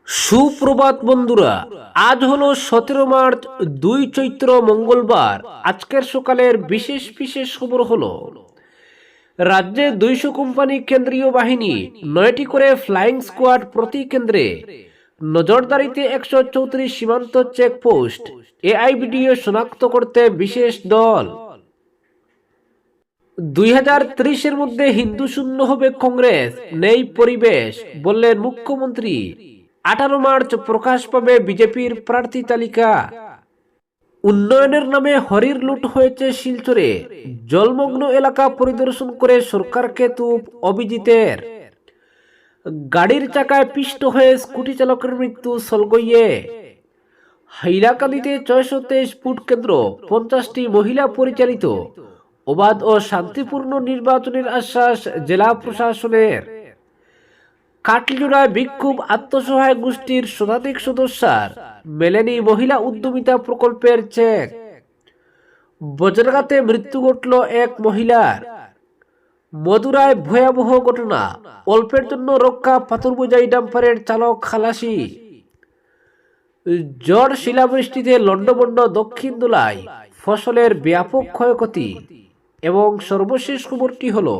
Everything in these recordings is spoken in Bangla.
সুপ্রভাত বন্ধুরা, আজ হলো 17 মার্চ, 2 চৈত্র মঙ্গলবার। আজকের সকালের বিশেষ বিশেষ খবর হলো রাজ্যে 200 কোম্পানি কেন্দ্রীয় বাহিনী, 9টি করে ফ্লাইং স্কোয়াড প্রতি কেন্দ্রে, নজরদারিতে 134 সীমান্ত চেকপোস্ট, এআইবিডিও শনাক্ত করতে বিশেষ দল। 2030-এর মধ্যে হিন্দু শূন্য হবে কংগ্রেস, নেই পরিবেশ, বললেন মুখ্যমন্ত্রী। 18 মার্চ প্রকাশ পাবে বিজেপির প্রার্থী তালিকা। উন্নয়নের নামে হরির লুট হয়েছে শিলচরে, জলমগ্ন এলাকা পরিদর্শন করে সরকারকে তুপ অভিজিতের। গাড়ির চাকায় পিষ্ট হয়ে স্কুটি চালকের মৃত্যু সলগইয়ে। হাইলাকান্দিতে 623 ফুট কেন্দ্র, 50টি মহিলা পরিচালিত। অবাধ ও শান্তিপূর্ণ নির্বাচনের আশ্বাস জেলা প্রশাসনের। কাটলিজোড়ায় বিক্ষোভ আত্মসহায়ক গোষ্ঠীর শতাধিক সদস্যের, মেলেনি মহিলা উদ্যমিতা প্রকল্পের চেক। বজ্রাঘাতে মৃত্যু ঘটল এক মহিলার। মদুরায় ভয়াবহ ঘটনা, অল্পের জন্য রক্ষা পাথরবোঝাই ডাম্পারের চালক খালাসি। ঝড় শিলাবৃষ্টিতে লন্ডভন্ড দক্ষিণ দোলায়, ফসলের ব্যাপক ক্ষয়ক্ষতি। এবং সর্বশেষ খবরটি হলো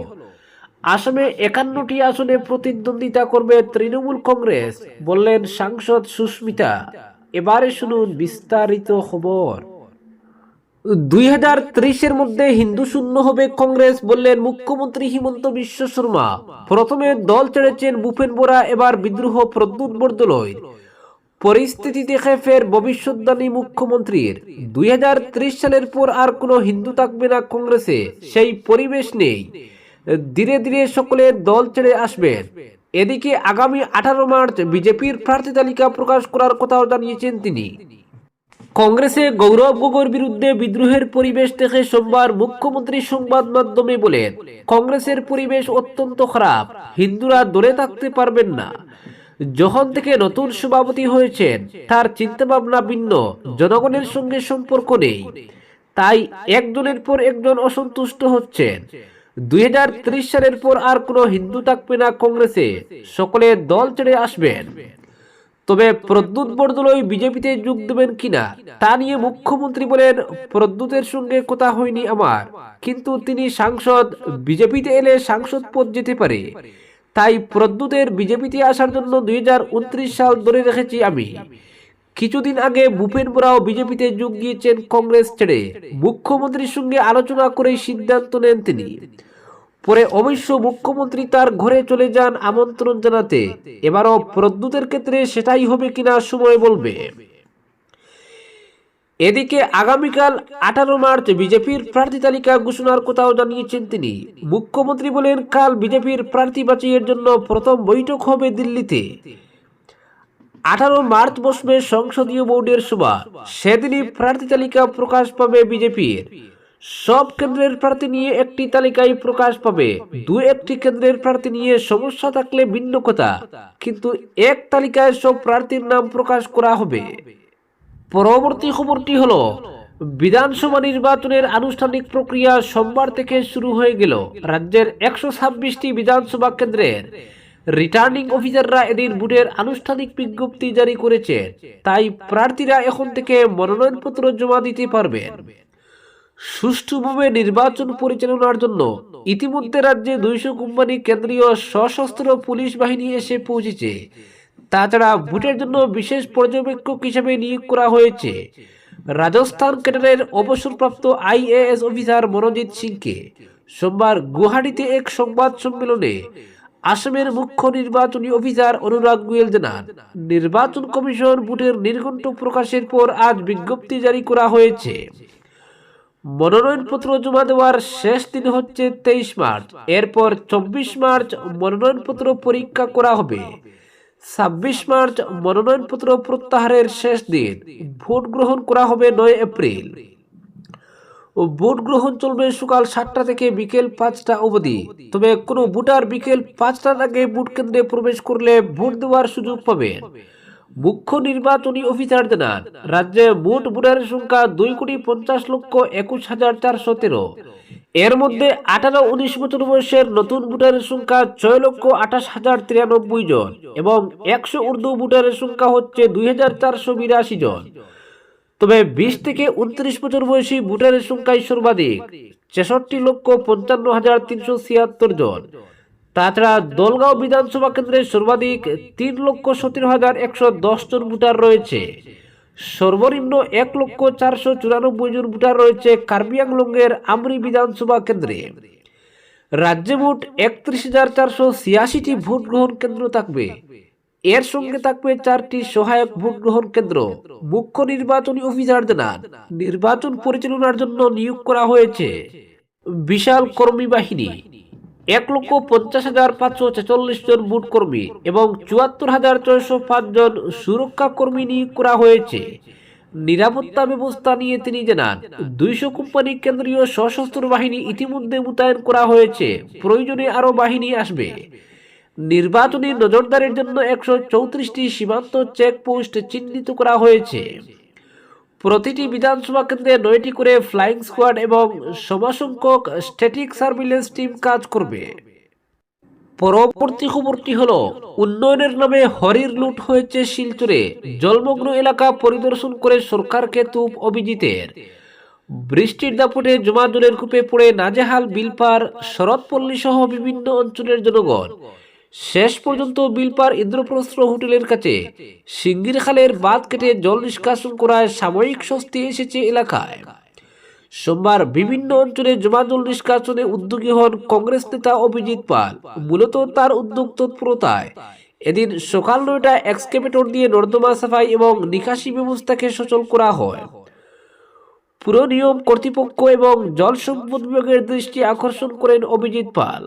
আসামে 51টি আসনে প্রতিদ্বন্দ্বিতা করবে তৃণমূল কংগ্রেস, বললেন সাংসদ সুস্মিতা। এবারে শুনুন বিস্তারিত খবর। 2030-এর মধ্যে হিন্দু শূন্য হবে কংগ্রেস, বললেন মুখ্যমন্ত্রী হিমন্ত বিশ্ব শর্মা। প্রথমে দল ছেড়েছেন ভূপেন বোরা, এবার বিদ্রোহ প্রদ্যুৎ বরদলৈর। পরিস্থিতি দেখে ফের ভবিষ্যৎবাণী মুখ্যমন্ত্রীর। 2030 সালের পর আর কোনো হিন্দু থাকবে না কংগ্রেসে, সেই পরিবেশ নেই। ধীরে ধীরে সকলে দল ছেড়ে আসবেন। এদিকে আগামী 18 মার্চ বিজেপির প্রার্থী তালিকা প্রকাশ করার কথাও জানিয়েছেন তিনি। কংগ্রেসে গৌরব গগৈর বিরুদ্ধে বিদ্রোহের পরিবেশ দেখে সোমবার মুখ্যমন্ত্রী সংবাদ মাধ্যমে বলেন, কংগ্রেসের পরিবেশ অত্যন্ত খারাপ, হিন্দুরা দলে থাকতে পারবেন না। যখন থেকে নতুন সভাপতি হয়েছেন তার চিন্তাভাবনা ভিন্ন, জনগণের সঙ্গে সম্পর্ক নেই, তাই একজনের পর একজন অসন্তুষ্ট হচ্ছেন। 2030 সালের পর আর কোনো হিন্দু থাকবে না কংগ্রেসে, সকলে দল ছেড়ে আসবেন। তবে প্রদ্যুৎ বরদলৈ বিজেপিতে যোগ দেবেন কিনা তা নিয়ে মুখ্যমন্ত্রী বলেন, প্রদ্যুতের সঙ্গে কথা হয়নি আমার, কিন্তু তিনি সাংসদ, বিজেপিতে এলে সাংসদ পদ যেতে পারে, তাই প্রদ্যুতের বিজেপিতে আসার জন্য 2029 সাল ধরে রেখেছি আমি। কিছুদিন আগে ভূপেন বোরাও বিজেপিতে যোগ দিয়েছেন কংগ্রেস ছেড়ে। মুখ্যমন্ত্রীর সঙ্গে আলোচনা করেই সিদ্ধান্ত নেন তিনি। পরে অবশ্য মুখ্যমন্ত্রী তার ঘরে চলে যান আমন্ত্রণ জানাতে। এবারও প্রদ্যুতের ক্ষেত্রে সেটাই হবে কিনা সময় বলবে। এদিকে আগামীকাল 18 মার্চ বিজেপির প্রার্থী তালিকা ঘোষণার কথাও জানিয়েছেন তিনি। মুখ্যমন্ত্রী বলেন, কাল বিজেপির প্রার্থী বাছাইয়ের জন্য প্রথম বৈঠক হবে দিল্লিতে। 18 মার্চ বসবে সংসদীয় বোর্ডের সভা, সেদিনই প্রার্থী তালিকা প্রকাশ পাবে বিজেপির। সব কেন্দ্রের প্রার্থী নিয়ে একটি তালিকায় প্রকাশ পাবে। একটি কেন্দ্রের প্রার্থী নিয়ে সমস্যা থাকলে ভিন্ন কথা, কিন্তু এক তালিকায় সব প্রার্থীর নাম প্রকাশ করা হবে। পরবর্তী খবরটি হলো বিধানসভা নির্বাচনের আনুষ্ঠানিক প্রক্রিয়া সোমবার থেকে শুরু হয়ে গেল। রাজ্যের 126টি বিধানসভা কেন্দ্রের রিটার্নিং অফিসাররা এদিন ভোটের আনুষ্ঠানিক বিজ্ঞপ্তি জারি করেছে, তাই প্রার্থীরা এখন থেকে মনোনয়নপত্র জমা দিতে পারবেন। সুষ্ঠুভাবে নির্বাচন পরিচালনার জন্য ইতিমধ্যে রাজ্যে 200 কোম্পানি কেন্দ্রীয় সশস্ত্র পুলিশ বাহিনী এসে পৌঁছেছে। তাছাড়া ভোটের জন্য বিশেষ পর্যবেক্ষক হিসেবে নিয়োগ করা হয়েছে রাজস্থান ক্যাডারের অবসরপ্রাপ্ত IAS অফিসার মনোজিৎ সিংকে। সোমবার গুয়াহাটিতে এক সংবাদ সম্মেলনে আসামের মুখ্য নির্বাচনী অফিসার অনুরাগ গোয়েল জানান, নির্বাচন কমিশন ভোটের নির্ঘণ্ট প্রকাশের পর আজ বিজ্ঞপ্তি জারি করা হয়েছে। মনোনয়নপত্র জমা দেওয়ার শেষ দিন হচ্ছে 23 মার্চ। এরপর 24 মার্চ মনোনয়নপত্র পরীক্ষা করা হবে। 26 মার্চ মনোনয়নপত্র প্রত্যাহারের শেষ দিন। ভোট গ্রহণ করা হবে 9 এপ্রিল। ভোট গ্রহণ চলবে সকাল 7টা থেকে বিকেল 5টা অবধি। তবে কোনো ভোটার বিকেল 5টার আগে ভোট কেন্দ্রে প্রবেশ করলে ভোট দেওয়ার সুযোগ পাবেন। মুখ্য নির্বাচনী অফিসার জানান, রাজ্যে মোট ভোটারের সংখ্যা 2,50,21,413। এর মধ্যে 18-19 বছর বয়সের নতুন ভোটারের সংখ্যা 6,28,093 জন এবং 100 ঊর্ধ্ব ভোটারের সংখ্যা হচ্ছে 2,482 জন। তবে 20 থেকে 29 বছর বয়সী ভোটারের সংখ্যাই সর্বাধিক 66,55,376 জন। তাছাড়া দলগাঁও বিধানসভা কেন্দ্রে সর্বাধিক 3,17,110 জন ভোটার রয়েছে। সর্বনিম্ন 1,494 জন ভোটার রয়েছে কার্বি আংলংয়ের আমরি বিধানসভা কেন্দ্রে। রাজ্যে মোট 31,486টি ভোট গ্রহণ কেন্দ্র থাকবে। এর সঙ্গে থাকবে 4টি সহায়ক ভোট গ্রহণ কেন্দ্র। মুখ্য নির্বাচনী অফিসার জানান, নির্বাচন পরিচালনার জন্য নিয়োগ করা হয়েছে বিশাল কর্মী বাহিনী। 1,50,546 জন ভোট কর্মী এবং 74,605 জন সুরক্ষা কর্মী নিয়োগ করা হয়েছে। নিরাপত্তা ব্যবস্থা নিয়ে তিনি জানান, 200 কোম্পানি কেন্দ্রীয় সশস্ত্র বাহিনী ইতিমধ্যে মোতায়েন করা হয়েছে, প্রয়োজনে আরও বাহিনী আসবে। নির্বাচনী নজরদারির জন্য 134টি সীমান্ত চেকপোস্ট চিহ্নিত করা হয়েছে। প্রতিটি বিধানসভা কেন্দ্রে 9টি করে ফ্লাইং স্কোয়াড এবং সমসংখ্যক স্ট্যাটিক সার্ভিলেন্স টিম কাজ করবে। পরবর্তী খবরটি হলো, উন্নয়নের নামে হরির লুট হয়েছে শিলচরে। জলমগ্ন এলাকা পরিদর্শন করে সরকারকে তুপ অভিজিতের। বৃষ্টির দাপটে জমা জলের কূপে পড়ে নাজেহাল বিলপার, শরৎপল্লী সহ বিভিন্ন অঞ্চলের জনগণ। শেষ পর্যন্ত বিলপার ইন্দ্রপ্রস্থ হোটেলের কাছে সিঙ্গির খালের বাঁধ কেটে জল নিষ্কাশন করায় সাময়িক স্বস্তি এসেছে এলাকায়। সোমবার বিভিন্ন অঞ্চলে জমা জল নিষ্কাশনে উদ্যোগী হন কংগ্রেস নেতা অভিজিৎ পাল। মূলত তার উদ্যোগ তৎপরতায় এদিন সকাল 9টায় এক্সকেভেটর দিয়ে নর্দমা সাফাই এবং নিকাশি ব্যবস্থাকে সচল করা হয়। পুর নিগম কর্তৃপক্ষ এবং জল সম্পদ বিভাগের দৃষ্টি আকর্ষণ করেন অভিজিৎ পাল।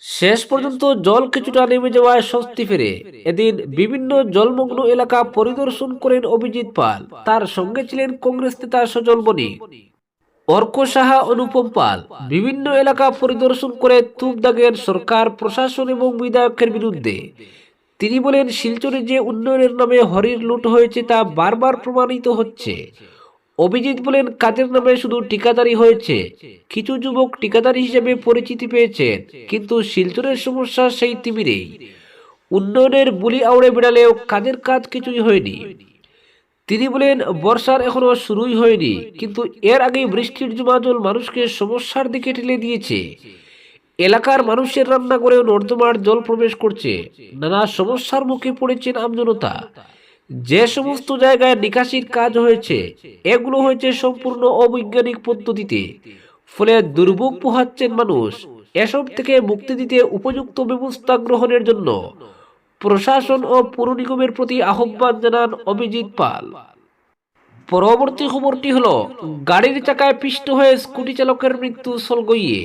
শেষ পর্যন্ত জল কিছুটা নেমে যাওয়ায় স্বস্তি ফেরে। এদিন বিভিন্ন জলমগ্ন এলাকা পরিদর্শন করেন অভিজিৎ পাল। তার সঙ্গে ছিলেন কংগ্রেস নেতা সজল বণিক, অর্ক সাহা, অনুপম পাল। বিভিন্ন এলাকা পরিদর্শন করে তুপ দাগেন সরকার, প্রশাসন এবং বিধায়কের বিরুদ্ধে। তিনি বলেন, শিলচরে যে উন্নয়নের নামে হরির লুট হয়েছে তা বারবার প্রমাণিত হচ্ছে। অভিজিৎ বলেন, কাজের নামে শুধু ঠিকাদারি হয়েছে। কিছু যুবক ঠিকাদারি হিসেবে পরিচিতি পেয়েছেন, কিন্তু শিলচরের সমস্যা সেই তিমিরেই। উন্নয়নের বুলি আউড়ে বেড়ালেও কাজের কাজ কিছুই হয়নি। তিনি বলেন, বর্ষার এখনো শুরুই হয়নি, কিন্তু এর আগেই বৃষ্টির জমা জল মানুষকে সমস্যার দিকে ঠেলে দিয়েছে। এলাকার মানুষের রান্নাঘরেও নর্দমার জল প্রবেশ করছে। নানা সমস্যার মুখে পড়েছেন আমজনতা। যে সমস্ত জায়গায় নিকাশির কাজ হয়েছে, এগুলো হয়েছে সম্পূর্ণ অবৈজ্ঞানিক পদ্ধতিতে, ফলে দুর্ভোগ পোহাচ্ছেন মানুষ। এসব থেকে মুক্তি দিতে উপযুক্ত ব্যবস্থা গ্রহণের জন্য প্রশাসন ও পুর নিগমের প্রতি আহ্বান জানান অভিজিৎ পাল। পরবর্তী খবরটি হলো, গাড়ির চাকায় পিষ্ট হয়ে স্কুটি চালকের মৃত্যু সলগইয়ে।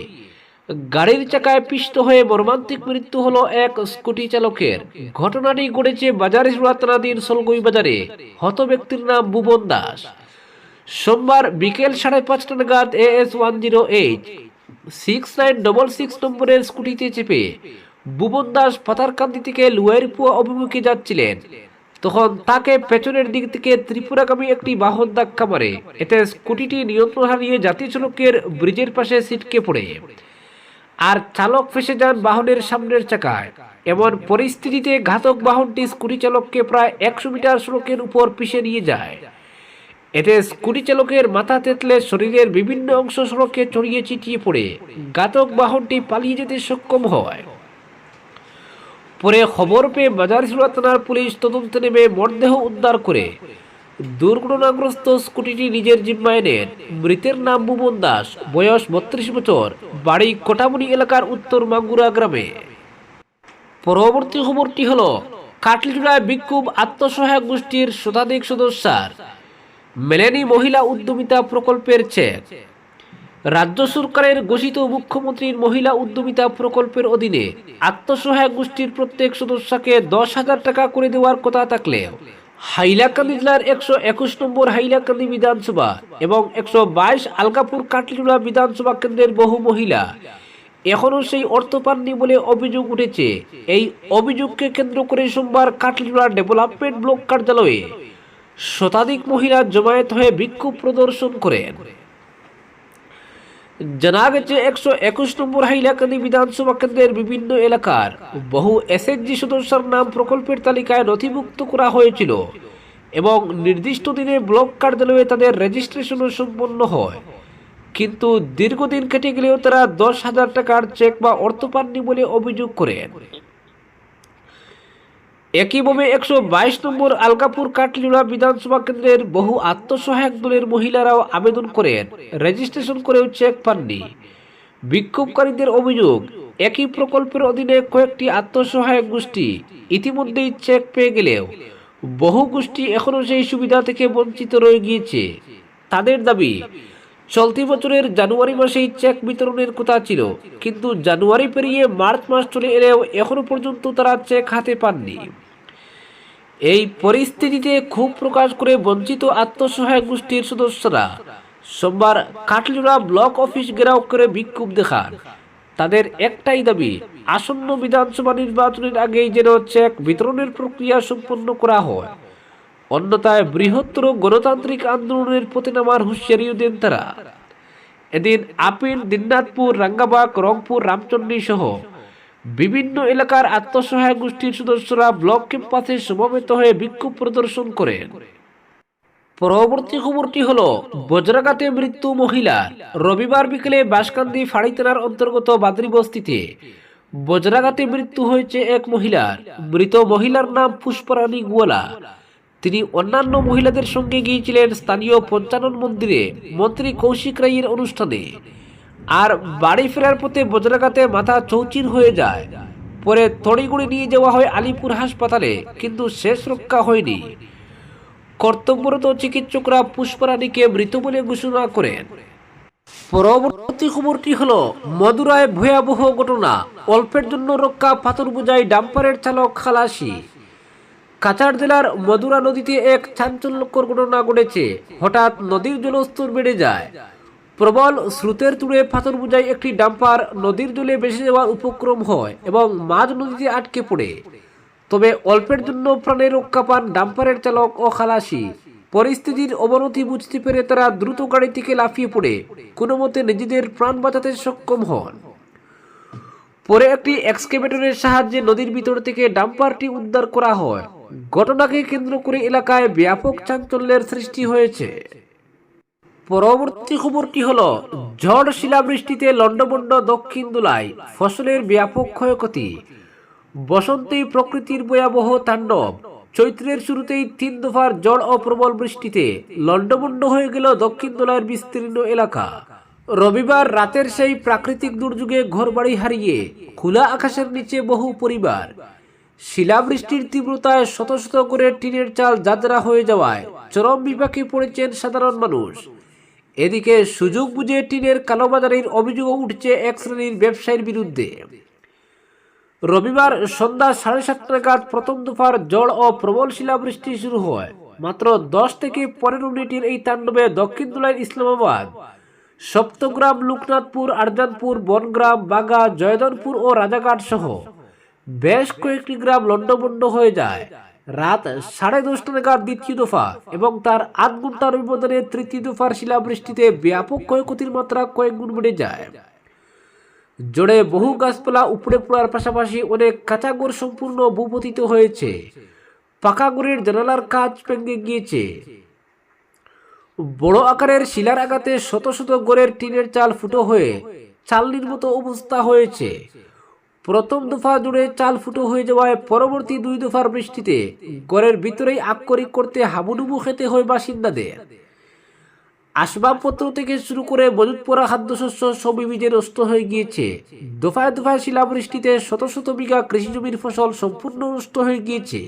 গাড়ির চাকায় পিষ্ট হয়ে মর্মান্তিক মৃত্যু হলো এক স্কুটি চালকের। ঘটনাটি ঘটেছে বাজারিসুড়া থানাধীন সলগই বাজারে। হত ব্যক্তির নাম ভুবন দাস। সোমবার বিকেল 5:30 নাগাদ AS 108 6966 নম্বরের স্কুটিতে চেপে ভুবন দাস পাতারকান্দি থেকে লুয়াইরপুয়া অভিমুখে যাচ্ছিলেন। তখন তাকে পেছনের দিক থেকে ত্রিপুরাগামী একটি বাহন ধাক্কা মারে। এতে স্কুটিটি নিয়ন্ত্রণ হারিয়ে জাতীয় সড়কের ব্রিজের পাশে ছিটকে পড়ে, আর চালক ফেসে যান বাহনের সামনের চাকায়। এমন পরিস্থিতিতে ঘাতক বাহনটি স্কুটি চালককে প্রায় 100 মিটার সড়কের উপর পিষে নিয়ে যায়। এতে স্কুটি চালকের মাথা তেতলে শরীরের বিভিন্ন অংশ সড়কে ছড়িয়ে ছিটিয়ে পড়ে ঘাতক বাহনটি পালিয়ে যেতে সক্ষম হয়। পরে খবর পেয়ে বাজারিসুড়া থানার পুলিশ তদন্তে নেমে মরদেহ উদ্ধার করে দুর্ঘটনাগ্রস্ত স্কুটিটি নিজের জিম্মায় নেন। মৃতের নাম ভুবন দাস, বয়স 32 বছর, বাড়ি কোটামুনি এলাকার উত্তর মাঙ্গুরা গ্রামে। পরবর্তী খবরটি হলো, কাটলিচুড়ায় বিক্ষোভ আত্মসহায়ক গোষ্ঠীর শতাধিক সদস্যের। মেলেনি মহিলা উদ্যমিতা প্রকল্পের চেক। রাজ্য সরকারের ঘোষিত মুখ্যমন্ত্রীর মহিলা উদ্যমিতা প্রকল্পের অধীনে আত্মসহায়ক গোষ্ঠীর প্রত্যেক সদস্যকে 10,000 টাকা করে দেওয়ার কথা থাকলেও হাইলাকান্দি জেলার 121 নম্বর হাইলাকান্দি বিধানসভা এবং 122 আলগাপুর কাটলিচুড়া বিধানসভা কেন্দ্রের বহু মহিলা এখনো সেই অর্থ পাননি বলে অভিযোগ উঠেছে। এই অভিযোগকে কেন্দ্র করে সোমবার কাটলিচুড়া ডেভেলপমেন্ট ব্লক কার্যালয়ে শতাধিক মহিলা জমায়েত হয়ে বিক্ষোভ প্রদর্শন করেন। জানা গেছে 121 নম্বর হাইলাকান্দি বিধানসভা কেন্দ্রের বিভিন্ন এলাকার বহু এসএইচজি সদস্যের নাম প্রকল্পের তালিকায় নথিভুক্ত করা হয়েছিল এবং নির্দিষ্ট দিনে ব্লক কার্যালয়ে তাদের রেজিস্ট্রেশনও সম্পন্ন হয়, কিন্তু দীর্ঘদিন কেটে গেলেও তারা 10,000 টাকার চেক বা অর্থ পাননি বলে অভিযোগ করেন। একইভাবে 122 নম্বর আলগাপুর কাটলিড়া বিধানসভা কেন্দ্রের বহু আত্মসহায়ক দলের মহিলারাও আবেদন করেন, রেজিস্ট্রেশন করেও চেক পাননি। বিক্ষোভকারীদের অভিযোগ, একই প্রকল্পের অধীনে কয়েকটি আত্মসহায়ক গোষ্ঠী ইতিমধ্যেই চেক পেয়ে গেলেও বহু গোষ্ঠী এখনও সেই সুবিধা থেকে বঞ্চিত রয়ে গিয়েছে। তাদের দাবি, চলতি বছরের জানুয়ারি মাসেই চেক বিতরণের কথা ছিল, কিন্তু জানুয়ারি পেরিয়ে মার্চ মাস চলে এলেও এখনো পর্যন্ত তারা চেক হাতে পাননি। এই পরিস্থিতিতে ক্ষোভ প্রকাশ করে বঞ্চিত আত্মসহায়ক গোষ্ঠীর সদস্যরা সোমবার কাটলিড়া ব্লক অফিস ঘেরাও করে বিক্ষোভ দেখান। তাদের একটাই দাবি, আসন্ন বিধানসভা নির্বাচনের আগেই যেন চেক বিতরণের প্রক্রিয়া সম্পন্ন করা হয়, অন্যথায় বৃহত্তর গণতান্ত্রিক আন্দোলনের পথে নামার হুঁশিয়ারিও দেন তারা। এদিন আপিল, দিনাজপুর, রাঙ্গাবাগ, রংপুর, রামচন্ডী সহ বিভিন্ন এলাকার আত্মসহায়ক গোষ্ঠীর সদস্যরা ব্লক ক্যাম্পাসে সমবেত হয়ে বিক্ষোভ প্রদর্শন করেন। পরবর্তী খবরটি হলো, বজ্রাঘাতে মৃত্যু মহিলার। রবিবার বিকেলে বাঁশকান্দি ফাঁড়ি থানার অন্তর্গত বাদরি বস্তিতে বজ্রাঘাতে মৃত্যু হয়েছে এক মহিলার। মৃত মহিলার নাম পুষ্পারানী গোয়ালা। তিনি অন্যান্য মহিলাদের সঙ্গে গিয়েছিলেন স্থানীয় পঞ্চানন মন্দিরে মন্ত্রী কৌশিক রায়ের অনুষ্ঠানে, আর বাড়ি ফেরার পথে বজ্রাঘাতে মাথা চৌচির হয়ে যায়। পরে তড়িঘড়ি নিয়ে যাওয়া হয় আলিপুর হাসপাতালে, কিন্তু শেষ রক্ষা হয়নি। কর্তব্যরত চিকিৎসকরা পুষ্পারানীকে মৃত বলে ঘোষণা করেন। পরবর্তী খবরটি হলো, মদুরায় ভয়াবহ ঘটনা, অল্পের জন্য রক্ষা পাথর বোঝাই ডাম্পারের চালক খালাসি। কাছাড় জেলার মদুরা নদীতে এক চাঞ্চল্যকর ঘটনা ঘটেছে। হঠাৎ নদীর জলস্তর বেড়ে যায়। প্রবল স্রোতের তুড়ে পাথর বোঝাই একটি ডাম্পার নদীর জলে ভেসে যাওয়ার উপক্রম হয় এবং মাঝ নদীতে আটকে পড়ে। তবে অল্পের জন্য প্রাণে রক্ষা পান ডাম্পারের চালক ও খালাসি। পরিস্থিতির অবনতি বুঝতে পেরে তারা দ্রুত গাড়ি থেকে লাফিয়ে পড়ে কোনো মতে নিজেদের প্রাণ বাঁচাতে সক্ষম হন। পরে একটি এক্সকেভেটরের সাহায্যে নদীর ভিতর থেকে ডাম্পারটি উদ্ধার করা হয়। ঘটনাকে কেন্দ্র করে এলাকায় ব্যাপক চাঞ্চল্যের সৃষ্টি হয়েছে। পরবর্তী খবরটি হলো, ঝড় শিলাবৃষ্টিতে লন্ডভন্ড দক্ষিণ দোলায়, ফসলের ব্যাপক ক্ষয়ক্ষতি। বসন্তেই প্রকৃতির ভয়াবহ তাণ্ডব। চৈত্রের শুরুতেই 3 দফার ঝড় ও প্রবল বৃষ্টিতে লন্ডভন্ড হয়ে গেল দক্ষিণ দোলাইয়ের বিস্তীর্ণ এলাকা। রবিবার রাতের সেই প্রাকৃতিক দুর্যোগে ঘরবাড়ি হারিয়ে খোলা আকাশের নিচে বহু পরিবার। শিলাবৃষ্টির তীব্রতায় শত শত করে টিনের চাল যাত্রা হয়ে যাওয়ায় চরম বিপাকে পড়েছেন সাধারণ মানুষ। এদিকে সুযোগ বুঝে টিনের কালোবাজারের অভিযোগও উঠছে এক শ্রেণীর ব্যবসায়ীর বিরুদ্ধে। রবিবার সন্ধ্যা 7:30 নাগাদ প্রথম দফার ঝড় ও প্রবল শিলাবৃষ্টি শুরু হয়। মাত্র 10 থেকে 15 মিনিটের এই তাণ্ডবে দক্ষিণ দোলাইয়ের ইসলামাবাদ, সপ্তগ্রাম, লোকনাথপুর, আরজানপুর, বনগ্রাম, বাগা, জয়দনপুর ও রাজাঘাট সহ বেশ কয়েকটি গ্রাম লন্ডভন্ড হয়ে যায়। রাত 10:30 নাগাদ দ্বিতীয় দফা এবং তার 8 ঘন্টার ব্যবধানে তৃতীয় দফার শিলাবৃষ্টিতে ব্যাপক ক্ষয়ক্ষতির মাত্রা কয়েক গুণ বেড়ে যায়। জোরে বহু গাছপালা উপড়ে পড়ার পাশাপাশি অনেক কাঁচা ঘর সম্পূর্ণ ভূপতিত হয়েছে। পাকা ঘরের জানালার কাঁচ ভেঙে গিয়েছে। বড় আকারের শিলার আঘাতে শত শত ঘরের টিনের চাল ফুটো হয়ে চালনির মতো অবস্থা হয়েছে। প্রথম দফা জুড়ে চাল ফুটো হয়ে যাওয়ায় পরবর্তী 2 দফার বৃষ্টিতে ঘরের ভিতরেই আক্ষরিক করতে হাবুডুবু খেতে হয় বাসিন্দাদের। আসবাবপত্র থেকে শুরু করে মজুত পড়া খাদ্যশস্য সবই ভিজে নষ্ট হয়ে গিয়েছে। দফায় দফায় শিলাবৃষ্টিতে শত শত বিঘা কৃষিজমির ফসল সম্পূর্ণ নষ্ট হয়ে গিয়েছে।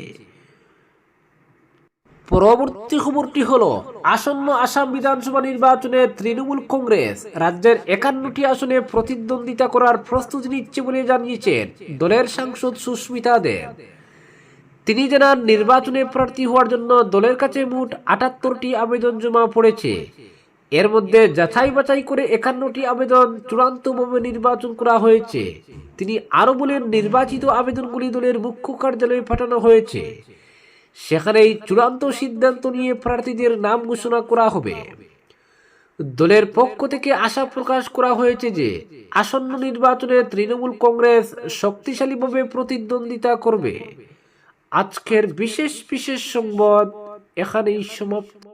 পরবর্তী খবরটি হলো, আসন্ন আসাম বিধানসভা নির্বাচনে তৃণমূল কংগ্রেস রাজ্যের 51টি আসনে প্রতিদ্বন্দ্বিতা করার প্রস্তুতি নিচ্ছে বলে জানিয়েছেন দলের সাংসদ সুস্মিতা দেব। তিনি জানান, নির্বাচনে প্রার্থী হওয়ার জন্য দলের কাছে মোট 78টি আবেদন জমা পড়েছে। এর মধ্যে যাচাই বাছাই করে 51টি আবেদন চূড়ান্তভাবে নির্বাচন করা হয়েছে। তিনি আরো বলেন, নির্বাচিত আবেদনগুলি দলের মুখ্য কার্যালয়ে পাঠানো হয়েছে। সেখানেই চূড়ান্ত সিদ্ধান্ত নিয়ে প্রার্থীদের নাম ঘোষণা করা হবে। দলের পক্ষ থেকে আশা প্রকাশ করা হয়েছে যে আসন্ন নির্বাচনে তৃণমূল কংগ্রেস শক্তিশালীভাবে প্রতিদ্বন্দ্বিতা করবে। আজকের বিশেষ সংবাদ এখানেই সমাপ্ত।